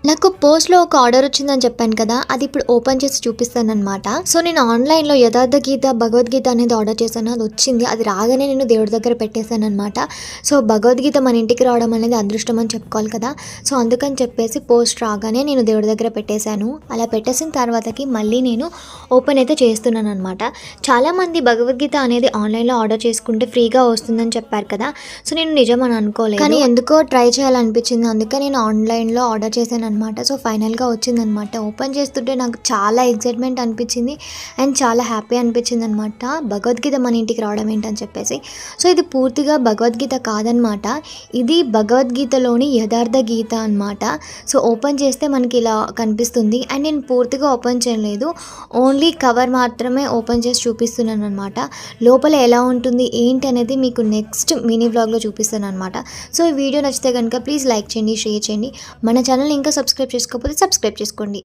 నాకు పోస్ట్‌లో ఒక ఆర్డర్ వచ్చిందని చెప్పాను కదా! అది ఇప్పుడు ఓపెన్ చేసి చూపిస్తాననమాట. సో, నేను ఆన్‌లైన్‌లో యథార్థ గీత, భగవద్గీత అనేది ఆర్డర్ చేశాను. అది వచ్చింది. అది రాగానే నేను దేవుడి దగ్గర పెట్టేశాననమాట. సో, భగవద్గీత మన ఇంటికి రావడం అనేది అదృష్టం అని చెప్పుకోవాలి కదా! సో, అందుకని చెప్పేసి పోస్ట్ రాగానే నేను దేవుడి దగ్గర పెట్టేశాను. అలా పెట్టేసిన తర్వాతకి మళ్ళీ నేను ఓపెన్ అయితే చేస్తున్నాననమాట. చాలామంది భగవద్గీత అనేది ఆన్‌లైన్‌లో ఆర్డర్ చేసుకుంటే ఫ్రీగా వస్తుందని చెప్పారు కదా! సో, నేను నిజమని అనుకోలేదు. కానీ ఎందుకో ట్రై చేయాలనిపించింది. అందుకే నేను ఆన్‌లైన్‌లో ఆర్డర్ చేశాననమాట. సో, ఫైనల్‌గా వచ్చిందనమాట. ఓపెన్ చేస్తుంటే నాకు చాలా ఎక్సైట్‌మెంట్ అనిపించింది. అండ్ చాలా హ్యాపీ అనిపించిందనమాట. భగవద్గీత మన ఇంటికి రావడం ఏంటని చెప్పేసి. సో, ఇది పూర్తిగా భగవద్గీత కాదనమాట. ఇది భగవద్గీతలోని యథార్థ గీత అనమాట. సో, ఓపెన్ చేస్తే మనకి ఇలా కనిపిస్తుంది. అండ్ నేను పూర్తిగా ఓపెన్ చేయలేదు. ఓన్లీ కవర్ మాత్రమే ఓపెన్ చేసి చూపిస్తున్నాననమాట. లోపల ఎలా ఉంటుంది ఏంటి అనేది మీకు నెక్స్ట్ మినీ వ్లాగ్‌లో చూపిస్తాననమాట. సో, ఈ వీడియో నచ్చితే కనుక ప్లీజ్ లైక్ చేయండి, షేర్ చేయండి. మన ఛానల్‌ని ఇంకా సబ్స్క్రైబ్ చేసుకోకపోతే సబ్స్క్రైబ్ చేసుకోండి.